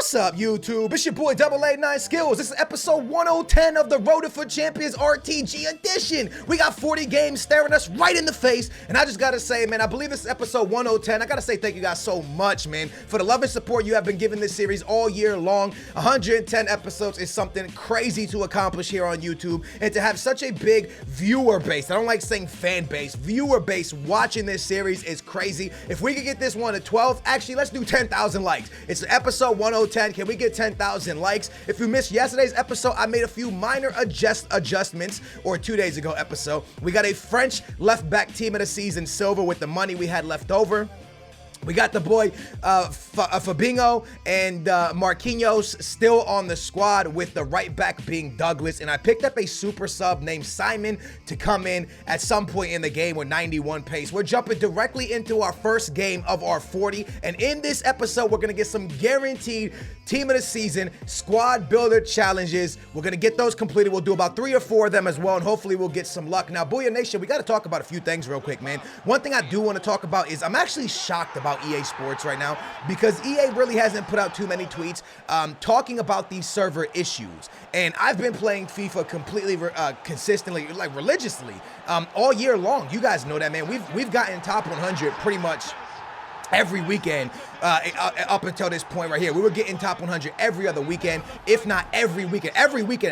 What's up, YouTube? It's your boy Double 89 Skills. This is episode 1010 of the Road to FUT Champions RTG edition. We got 40 games staring us right in the face, and I just gotta say, man, I believe this is episode 1010. I gotta say thank you guys so much, man, for the love and support you have been giving this series all year long. 110 episodes is something crazy to accomplish here on YouTube, and to have such a big viewer base, I don't like saying fan base, viewer base watching this series is crazy. If we could get this one to 12, actually, let's do 10,000 likes. It's episode 1010. Can we get 10,000 likes? If you missed yesterday's episode, I made a few minor adjustments, or 2 days ago episode. We got a French left back team of the season, silver, with the money we had left over. We got the boy Fabinho and Marquinhos still on the squad, with the right back being Douglas. And I picked up a super sub named Simon to come in at some point in the game with 91 pace. We're jumping directly into our first game of our 40. And in this episode, we're going to get some guaranteed team of the season squad builder challenges. We're going to get those completed. We'll do about 3 or 4 of them as well. And hopefully we'll get some luck. Now, Booyah Nation, we got to talk about a few things real quick, man. One thing I do want to talk about is I'm actually shocked about EA Sports right now, because EA really hasn't put out too many tweets talking about these server issues. And I've been playing FIFA completely consistently, like religiously, all year long. You guys know that, man. We've gotten top 100 pretty much every weekend up until this point right here. We were getting top 100 every other weekend, if not every weekend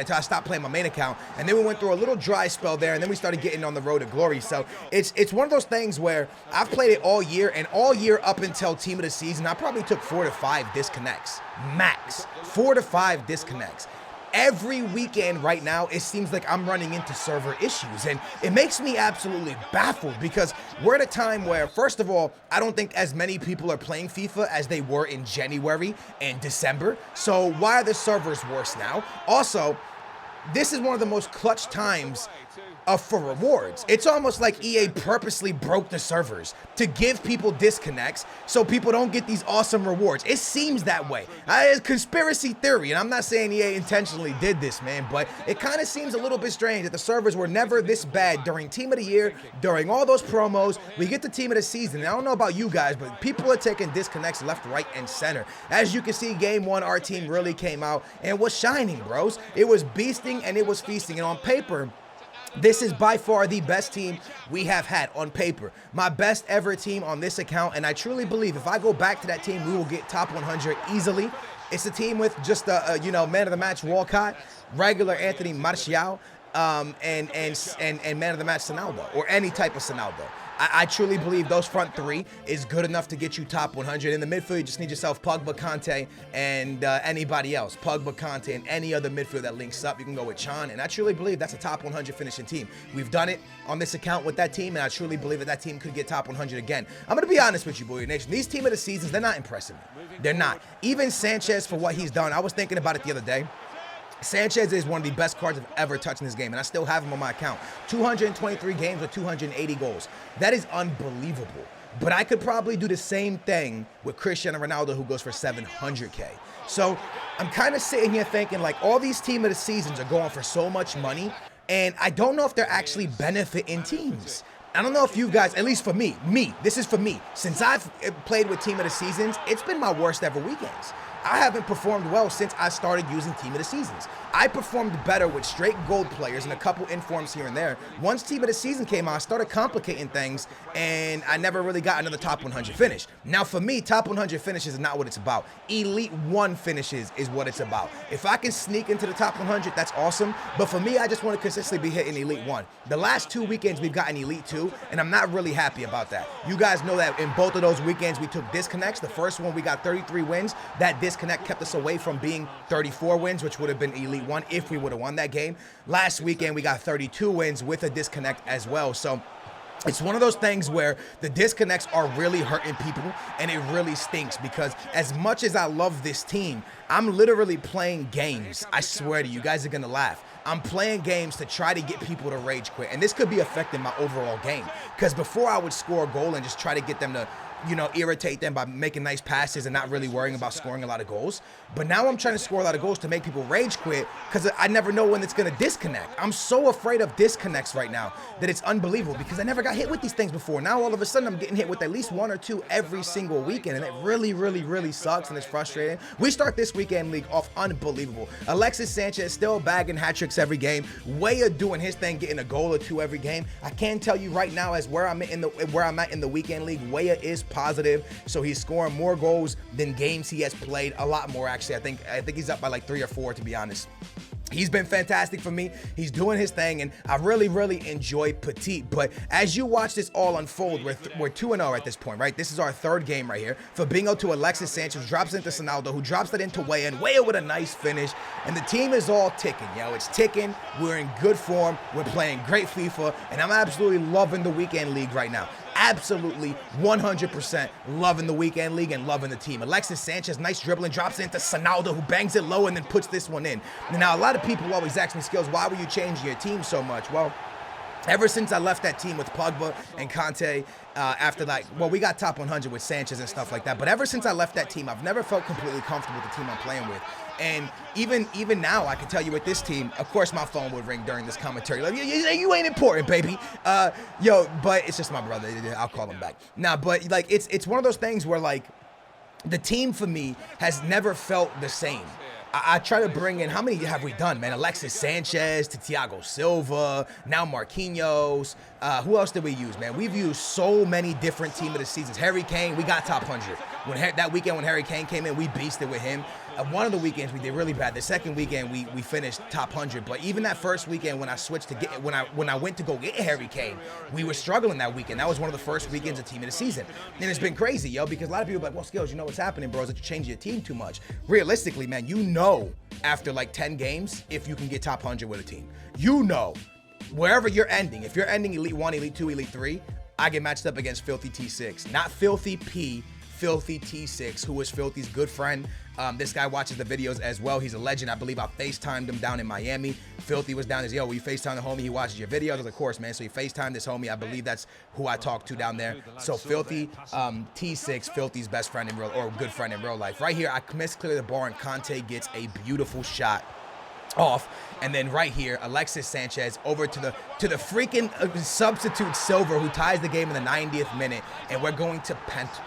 until I stopped playing my main account. And then we went through a little dry spell there, and then we started getting on the road to glory. So it's one of those things where I've played it all year, and all year up until team of the season, I probably took 4 to 5 disconnects, max 4 to 5 disconnects. Every weekend right now, it seems like I'm running into server issues, and it makes me absolutely baffled, because we're at a time where, first of all, I don't think as many people are playing FIFA as they were in January and December. So why are the servers worse now? Also, this is one of the most clutch times for rewards. It's almost like EA purposely broke the servers to give people disconnects so people don't get these awesome rewards. It seems that way. It's conspiracy theory, and I'm not saying EA intentionally did this, man, but it kind of seems a little bit strange that the servers were never this bad during Team of the Year, during all those promos. We get the Team of the Season, and I don't know about you guys, but people are taking disconnects left, right, and center. As you can see, Game 1, our team really came out and was shining, bros. It was beasting and it was feasting, and on paper, this is by far the best team we have had on paper. My best ever team on this account, and I truly believe if I go back to that team, we will get top 100 easily. It's a team with just a man of the match Walcott, regular Anthony Martial, and man of the match Sonaldo, or any type of Sonaldo. I truly believe those front 3 is good enough to get you top 100. In the midfield, you just need yourself Pogba, Kante, and anybody else. Pogba, Kante, and any other midfield that links up. You can go with Chan, and I truly believe that's a top 100 finishing team. We've done it on this account with that team, and I truly believe that that team could get top 100 again. I'm going to be honest with you, Booyah Nation. These team of the seasons, they're not impressing me. They're not. Even Sanchez, for what he's done, I was thinking about it the other day. Sanchez is one of the best cards I've ever touched in this game, and I still have him on my account. 223 games with 280 goals. That is unbelievable. But I could probably do the same thing with Cristiano Ronaldo, who goes for 700K. So I'm kind of sitting here thinking, like, all these team of the seasons are going for so much money, and I don't know if they're actually benefiting teams. I don't know if you guys, at least for me, this is for me. Since I've played with team of the seasons, it's been my worst ever weekends. I haven't performed well since I started using Team of the Seasons. I performed better with straight gold players and a couple informs here and there. Once Team of the Season came out, I started complicating things, and I never really got another top 100 finish. Now for me, top 100 finishes is not what it's about. Elite 1 finishes is what it's about. If I can sneak into the top 100, that's awesome. But for me, I just want to consistently be hitting Elite 1. The last 2 weekends, we've gotten Elite 2, and I'm not really happy about that. You guys know that in both of those weekends, we took disconnects. The first one, we got 33 wins. That disconnect kept us away from being 34 wins, which would have been Elite 1 if we would have won that game. Last weekend, we got 32 wins with a disconnect as well. So it's one of those things where the disconnects are really hurting people, and it really stinks, because as much as I love this team, I'm literally playing games. I swear to you, guys are going to laugh. I'm playing games to try to get people to rage quit, and this could be affecting my overall game, because before I would score a goal and just try to get them to you know, irritate them by making nice passes and not really worrying about scoring a lot of goals. But now I'm trying to score a lot of goals to make people rage quit because I never know when it's going to disconnect. I'm so afraid of disconnects right now that it's unbelievable because I never got hit with these things before. Now all of a sudden I'm getting hit with at least 1 or 2 every single weekend, and it really, really, really sucks and it's frustrating. We start this weekend league off unbelievable. Alexis Sanchez still bagging hat tricks every game. Weah doing his thing, getting a goal or 2 every game. I can tell you right now, as where I'm at in the weekend league, Weah is positive, so he's scoring more goals than games he has played. A lot more, actually. I think he's up by like 3 or 4, to be honest. He's been fantastic for me. He's doing his thing, and I really, really enjoy Petit. But as you watch this all unfold, we're 2-0 at this point, right? This is our 3rd game right here. Fabinho to Alexis Sanchez, drops into Sonaldo, who drops it into Weah, and Weah with a nice finish. And the team is all ticking, yo. It's ticking. We're in good form. We're playing great FIFA, and I'm absolutely loving the weekend league right now. Absolutely 100% loving the weekend league and loving the team. Alexis Sanchez, nice dribbling, drops it into Sonaldo, who bangs it low and then puts this one in. Now, a lot of people always ask me, Skills, why were you changing your team so much? Well, ever since I left that team with Pogba and Conte, after like, well, we got top 100 with Sanchez and stuff like that, but ever since I left that team, I've never felt completely comfortable with the team I'm playing with. And even now, I can tell you with this team, of course my phone would ring during this commentary. Like, you ain't important, baby. But it's just my brother. I'll call him back. Nah, but like, it's one of those things where like, the team for me has never felt the same. I try to bring in, how many have we done, man? Alexis Sanchez to Thiago Silva, now Marquinhos. Who else did we use, man? We've used so many different team of the seasons. Harry Kane, we got top 100. That weekend when Harry Kane came in, we beasted with him. One of the weekends we did really bad. The second weekend we finished top 100. But even that first weekend when I switched to when I went to go get Harry Kane, we were struggling that weekend. That was one of the first weekends of team of the season. And it's been crazy, yo, because a lot of people are like, well, Skills, you know what's happening, bro, is that you change your team too much. Realistically, man, you know after like 10 games if you can get top 100 with a team. You know, wherever you're ending, if you're ending Elite 1, Elite 2, Elite 3, I get matched up against Filthy T6. Not Filthy P, Filthy T6, who is Filthy's good friend. This guy watches the videos as well. He's a legend. I believe I FaceTimed him down in Miami. Filthy was down there. Yo, we FaceTimed the homie. He watches your videos. I was like, of course, man. So he FaceTimed this homie. I believe that's who I talked to down there. So Filthy T6, Filthy's best friend in real, or good friend in real life. Right here, I misclear the bar and Conte gets a beautiful shot off. And then right here, Alexis Sanchez over to the freaking substitute Silver, who ties the game in the 90th minute, and we're going to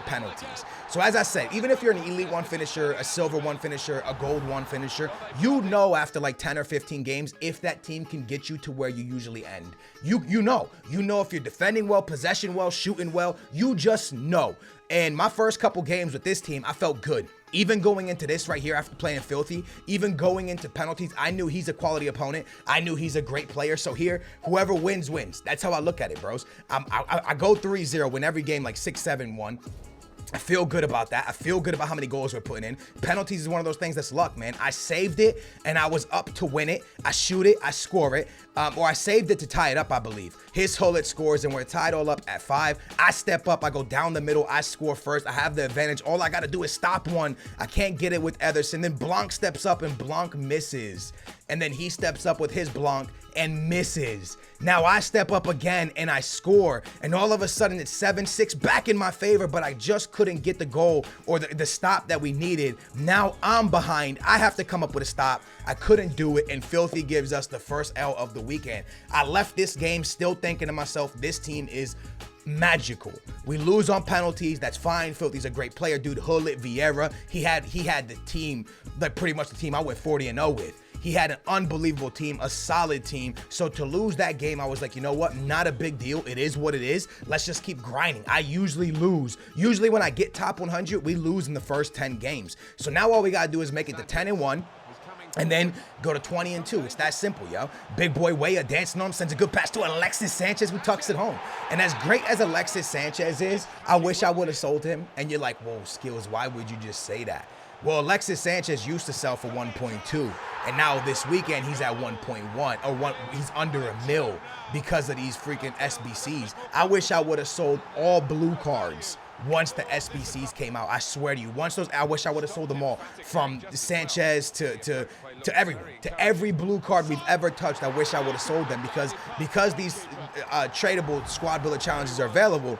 penalties. So as I said, even if you're an Elite 1 finisher, a Silver 1 finisher, a Gold 1 finisher, you know after like 10 or 15 games if that team can get you to where you usually end. You know if you're defending well, possession well, shooting well, you just know. And my first couple games with this team, I felt good. Even going into this right here after playing Filthy, even going into penalties, I knew he's a quality opponent. I knew he's a great player. So here, whoever wins, wins. That's how I look at it, bros. I go 3-0, win every game like 6-7-1. I feel good about that. I feel good about how many goals we're putting in. Penalties is one of those things that's luck, man. I saved it, and I was up to win it. I shoot it, I score it. Or I saved it to tie it up, I believe. His Hullet scores, and we're tied all up at 5. I step up, I go down the middle, I score first. I have the advantage. All I got to do is stop one. I can't get it with Ederson. Then Blanc steps up, and Blanc misses. And then he steps up with his Blanc and misses. Now I step up again and I score, and all of a sudden it's 7-6 back in my favor, but I just couldn't get the goal or the stop that we needed. Now I'm behind. I have to come up with a stop. I couldn't do it, and Filthy gives us the first L of the weekend. I left this game still thinking to myself, this team is magical. We lose on penalties. That's fine. Filthy's a great player, dude. Hullet, Vieira. He had the team, like pretty much the team I went 40-0 with. He had an unbelievable team, a solid team. So to lose that game, I was like, you know what? Not a big deal. It is what it is. Let's just keep grinding. I usually lose. Usually when I get top 100, we lose in the first 10 games. So now all we got to do is make it to 10-1. And then go to 20-2. It's that simple, yo. Big boy Weah dancing on him, sends a good pass to Alexis Sanchez, who tucks it home. And as great as Alexis Sanchez is, I wish I would have sold him. And you're like, whoa, Skills, why would you just say that? Well, Alexis Sanchez used to sell for 1.2, and now this weekend he's at 1.1, or he's under $1 million because of these freaking SBCs. I wish I would have sold all blue cards once the SBCs came out. I swear to you, I wish I would have sold them all, from Sanchez to everyone, to every blue card we've ever touched. I wish I would have sold them because these tradable squad builder challenges are available.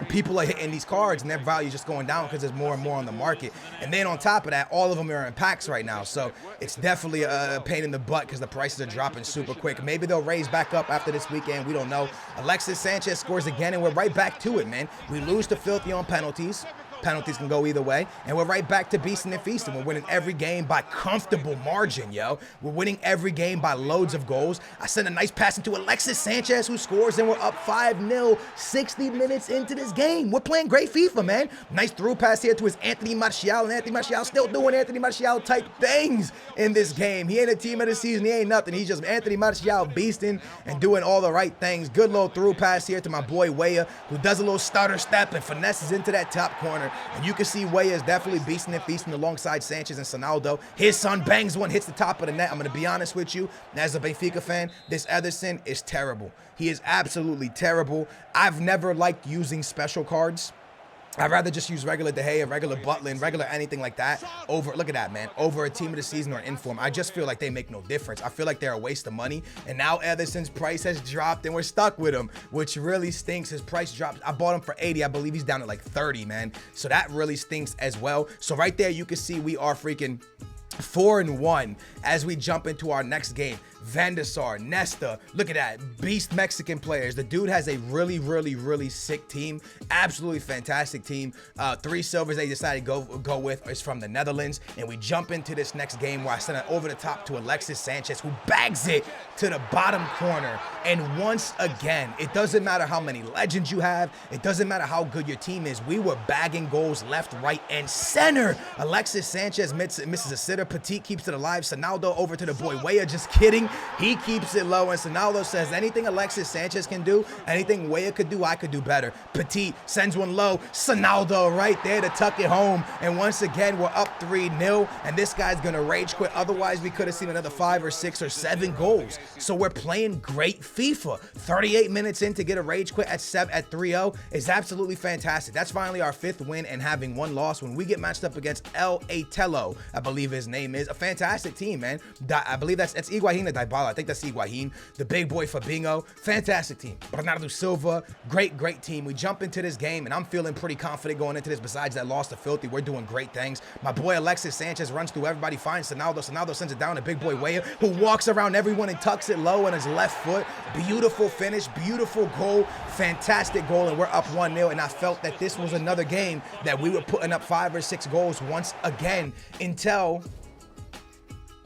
people are hitting these cards and their value is just going down because there's more and more on the market. And then on top of that, all of them are in packs right now. So it's definitely a pain in the butt because the prices are dropping super quick. Maybe they'll raise back up after this weekend. We don't know. Alexis Sanchez scores again, and we're right back to it, man. We lose to Filthy on penalties. Penalties can go either way, and we're right back to beasting and feasting. We're winning every game by comfortable margin, yo. We're winning every game by loads of goals. I sent a nice pass into Alexis Sanchez, who scores, and we're up 5-0 60 minutes into this game. We're playing great FIFA, man. Nice through pass here to his Anthony Martial, and Anthony Martial still doing Anthony Martial type things in this game. He ain't a team of the season. He ain't nothing. He's just Anthony Martial beasting and doing all the right things. Good little through pass here to my boy Weah, who does a little stutter step and finesses into that top corner. And you can see Weah is definitely beasting and feasting alongside Sanchez and Sonaldo. His son bangs one, hits the top of the net. I'm going to be honest with you, as a Benfica fan, this Ederson is terrible. He is absolutely terrible. I've never liked using special cards. I'd rather just use regular De Gea, regular Butland, regular anything like that over, look at that, man, over a team of the season or an inform. I just feel like they make no difference. I feel like they're a waste of money. And now Ederson's price has dropped and we're stuck with him, which really stinks. His price dropped. I bought him for 80. I believe he's down at like 30, man. So that really stinks as well. So right there, you can see we are freaking 4-1 as we jump into our next game. Van der Sar, Nesta, look at that, beast Mexican players. The dude has a really sick team, absolutely fantastic team. 3 silvers they decided to go with is from the Netherlands, and we jump into this next game where I send it over the top to Alexis Sanchez, who bags it to the bottom corner. And once again, it doesn't matter how many legends you have, it doesn't matter how good your team is, we were bagging goals left, right, and center. Alexis Sanchez misses a sitter, Petit keeps it alive, Sonaldo over to the boy Weah, just kidding. He keeps it low, and Sonaldo says anything Alexis Sanchez can do, anything Weah could do, I could do better. Petit sends one low, Sonaldo right there to tuck it home, and once again, we're up 3-0, and this guy's gonna rage quit. Otherwise, we could have seen another 5 or 6 or 7 goals. So we're playing great FIFA. 38 minutes in to get a rage quit at 3-0 is absolutely fantastic. That's finally our 5th win and having 1 loss when we get matched up against El Atello, I believe his name is. A fantastic team, man. I believe that's Higuaín or Dybala. I think that's Higuaín. The big boy Fabinho. Fantastic team. Bernardo Silva. Great team. We jump into this game, and I'm feeling pretty confident going into this. Besides that loss to Filthy, we're doing great things. My boy Alexis Sanchez runs through everybody, finds Sonaldo. Sonaldo sends it down to big boy Weah, who walks around everyone and tucks it low on his left foot. Beautiful finish. Beautiful goal. Fantastic goal, and we're up 1-0, and I felt that this was another game that we were putting up 5 or 6 goals once again until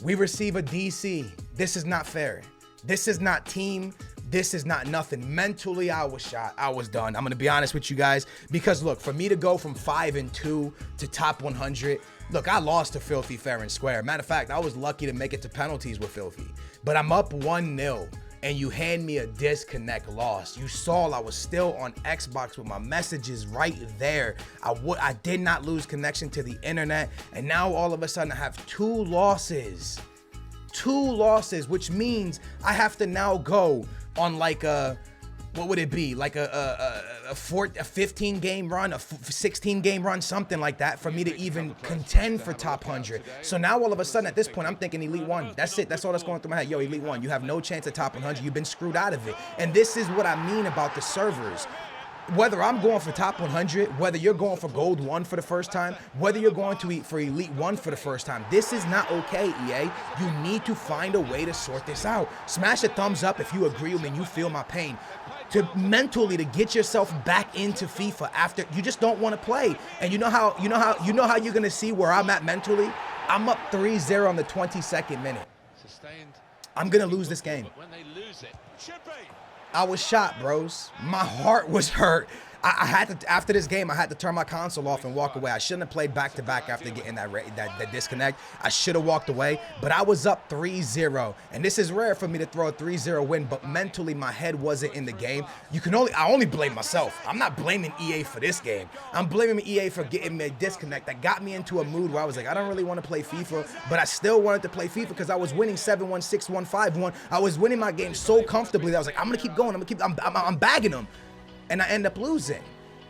we receive a DC. This is not fair. This is not team. This is not nothing. Mentally, I was shot. I was done. I'm going to be honest with you guys, because look, for me to go from 5-2 to top 100, look, I lost to Filthy fair and square. Matter of fact, I was lucky to make it to penalties with Filthy, but I'm up 1-0. And you hand me a disconnect loss. You saw I was still on Xbox with my messages right there. I did not lose connection to the internet, and now all of a sudden I have 2 losses. 2 losses, which means I have to now go on like a, what would it be? Like a 15 game run, a 16 game run, something like that for me to even contend for top 100. So now all of a sudden at this point, I'm thinking Elite 1. That's it. That's all that's going through my head. Yo, Elite 1, you have no chance at top 100. You've been screwed out of it. And this is what I mean about the servers. Whether I'm going for top 100, whether you're going for gold 1 for the first time, whether you're going to eat for elite 1 for the first time, this is not okay, EA. You need to find a way to sort this out. Smash a thumbs up if you agree with me and you feel my pain. To mentally to get yourself back into FIFA after you just don't want to play. And you know how you're gonna see where I'm at mentally? I'm up 3-0 on the 22nd minute. I'm gonna lose this game. I was shot, bros. My heart was hurt. I had to, after this game, I had to turn my console off and walk away. I shouldn't have played back-to-back after getting that disconnect. I should have walked away, but I was up 3-0. And this is rare for me to throw a 3-0 win, but mentally my head wasn't in the game. I only blame myself. I'm not blaming EA for this game. I'm blaming EA for getting me a disconnect that got me into a mood where I was like, I don't really want to play FIFA, but I still wanted to play FIFA because I was winning 7-1, 6-1, 5-1. I was winning my game so comfortably that I was like, I'm going to keep going. I'm bagging them. And I end up losing.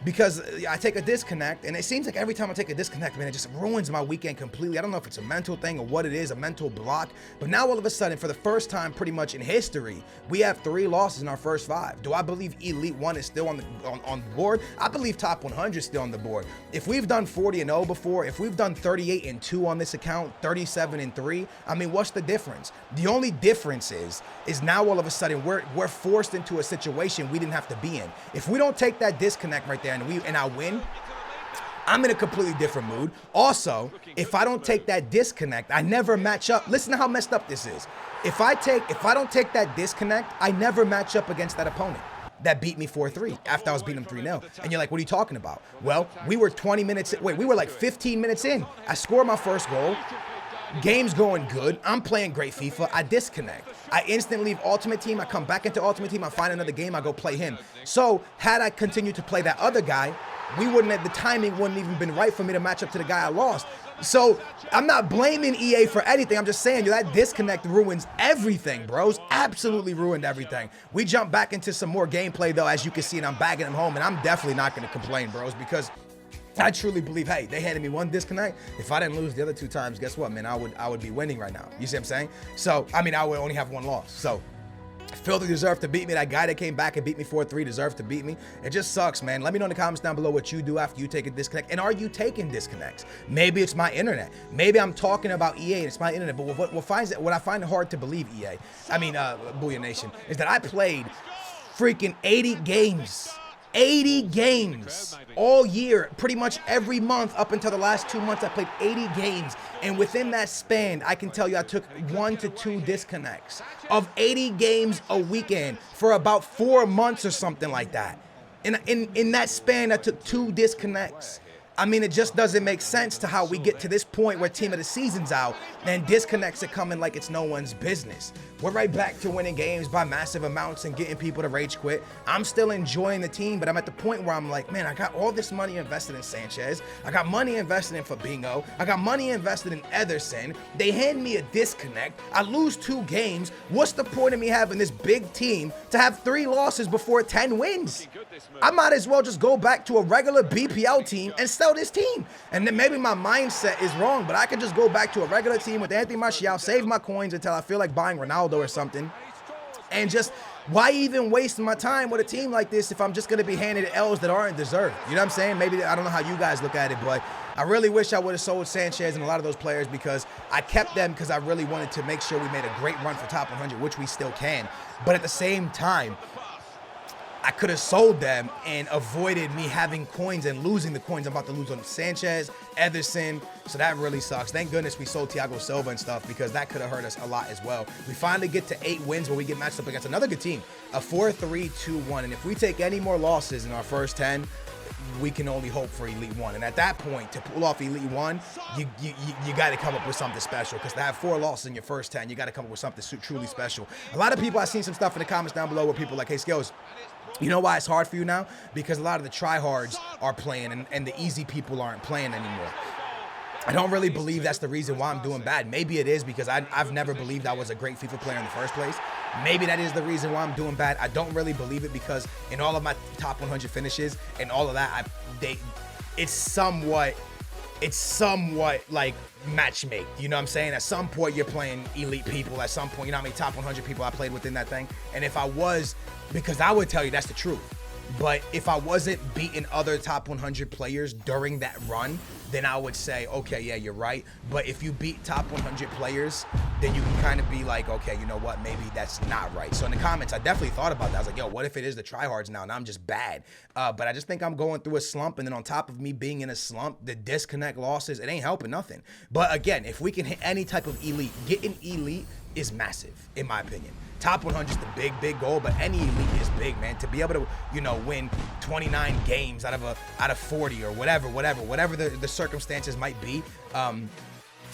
because I take a disconnect, and it seems like every time I take a disconnect, man, it just ruins my weekend completely. I don't know if it's a mental thing or what it is, a mental block, but now all of a sudden, for the first time pretty much in history, we have 3 losses in our first 5. Do I believe Elite 1 is still on the board? I believe Top 100 is still on the board. If we've done 40-0 before, if we've done 38-2 on this account, 37-3, I mean, what's the difference? The only difference is now all of a sudden we're forced into a situation we didn't have to be in. If we don't take that disconnect right there and I win, I'm in a completely different mood. Also, if I don't take that disconnect, I never match up. Listen to how messed up this is. If I don't take that disconnect, I never match up against that opponent that beat me 4-3 after I was beating them 3-0. And you're like, what are you talking about? Well, we were 20 minutes, we were like 15 minutes in. I scored my first goal. Game's going good. I'm playing great FIFA. I disconnect. I instantly leave Ultimate Team. I come back into Ultimate Team. I find another game. I go play him. So had I continued to play that other guy, the timing wouldn't even been right for me to match up to the guy I lost. So I'm not blaming EA for anything. I'm just saying that disconnect ruins everything, bros. Absolutely ruined everything. We jump back into some more gameplay though, as you can see, and I'm bagging them home, and I'm definitely not going to complain, bros, because I truly believe, hey, they handed me 1 disconnect. If I didn't lose the other 2 times, guess what, man? I would be winning right now. You see what I'm saying? So, I mean, I would only have 1 loss. So, Filthy deserved to beat me. That guy that came back and beat me 4-3 deserved to beat me. It just sucks, man. Let me know in the comments down below what you do after you take a disconnect. And are you taking disconnects? Maybe it's my internet. Maybe I'm talking about EA and it's my internet. But what I find hard to believe, EA, Booyah Nation, is that I played freaking 80 games. 80 games all year, pretty much every month up until the last 2 months. I played 80 games, and within that span, I can tell you I took 1 to 2 disconnects of 80 games a weekend for about 4 months or something like that. In that span, I took 2 disconnects. I mean, it just doesn't make sense to how we get to this point where team of the season's out and disconnects are coming like it's no one's business. We're right back to winning games by massive amounts and getting people to rage quit. I'm still enjoying the team, but I'm at the point where I'm like, man, I got all this money invested in Sanchez. I got money invested in Fabinho. I got money invested in Ederson. They hand me a disconnect. I lose 2 games. What's the point of me having this big team to have 3 losses before 10 wins? I might as well just go back to a regular BPL team and sell this team. And then maybe my mindset is wrong, but I could just go back to a regular team with Anthony Martial, save my coins until I feel like buying Ronaldo or something. And just, why even waste my time with a team like this if I'm just going to be handed L's that aren't deserved? You know what I'm saying? Maybe, I don't know how you guys look at it, but I really wish I would have sold Sanchez and a lot of those players, because I kept them because I really wanted to make sure we made a great run for top 100, which we still can. But at the same time, I could have sold them and avoided me having coins and losing the coins I'm about to lose on Sanchez, Ederson. So that really sucks. Thank goodness we sold Thiago Silva and stuff, because that could have hurt us a lot as well. We finally get to 8 wins where we get matched up against another good team, a 4-3-2-1. And if we take any more losses in our first 10, we can only hope for Elite 1. And at that point, to pull off Elite 1, you got to come up with something special, because to have 4 losses in your first 10, you got to come up with something truly special. A lot of people, I've seen some stuff in the comments down below where people are like, hey, Skills, you know why it's hard for you now? Because a lot of the tryhards are playing and the easy people aren't playing anymore. I don't really believe that's the reason why I'm doing bad. Maybe it is because I've never believed I was a great FIFA player in the first place. Maybe that is the reason why I'm doing bad. I don't really believe it, because in all of my top 100 finishes and all of that, it's somewhat like matchmake. You know what I'm saying? At some point you're playing elite people. At some point, you know how many top 100 people I played within that thing? And if I was, because I would tell you that's the truth. But if I wasn't beating other top 100 players during that run, then I would say, okay, yeah, you're right. But if you beat top 100 players, then you can kind of be like, okay, you know what? Maybe that's not right. So in the comments, I definitely thought about that. I was like, yo, what if it is the tryhards now and I'm just bad? But I just think I'm going through a slump. And then on top of me being in a slump, the disconnect losses, it ain't helping nothing. But again, if we can hit any type of elite, getting elite is massive, in my opinion. Top 100 is the big goal, but any elite is big, man. To be able to, you know, win 29 games out of 40 or whatever the circumstances might be,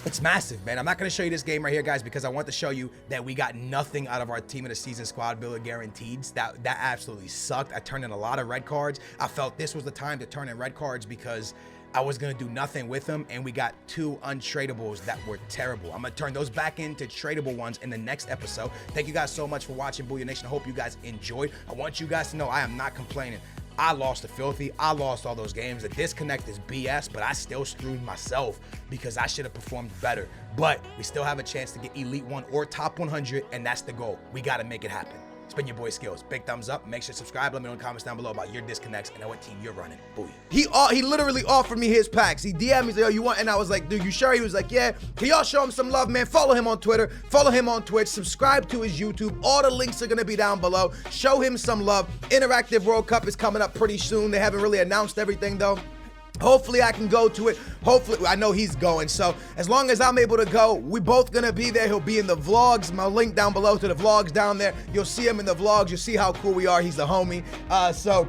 it's massive, man. I'm not going to show you this game right here, guys, because I want to show you that we got nothing out of our team of the season squad builder guaranteed. That absolutely sucked. I turned in a lot of red cards. I felt this was the time to turn in red cards because I was going to do nothing with them, and we got 2 untradables that were terrible. I'm going to turn those back into tradable ones in the next episode. Thank you guys so much for watching, Booyah Nation. I hope you guys enjoyed. I want you guys to know I am not complaining. I lost to Filthy. I lost all those games. The disconnect is BS, but I still screwed myself because I should have performed better. But we still have a chance to get Elite 1 or top 100, and that's the goal. We got to make it happen. It's been your boy Skills. Big thumbs up. Make sure to subscribe. Let me know in the comments down below about your disconnects and what team you're running. Booyah. He literally offered me his packs. He DM'd me, he's like, yo, you want? And I was like, dude, you sure? He was like, yeah. Can y'all show him some love, man? Follow him on Twitter. Follow him on Twitch. Subscribe to his YouTube. All the links are going to be down below. Show him some love. Interactive World Cup is coming up pretty soon. They haven't really announced everything, though. Hopefully I can go to it. Hopefully, I know he's going. So as long as I'm able to go, we both gonna be there. He'll be in the vlogs. My link down below to the vlogs down there. You'll see him in the vlogs. You'll see how cool we are. He's the homie. So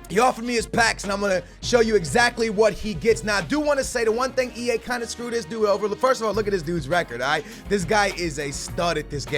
he offered me his packs, and I'm gonna show you exactly what he gets. Now, I do want to say the one thing EA kind of screwed this dude over. First of all, look at this dude's record, all right? This guy is a stud at this game.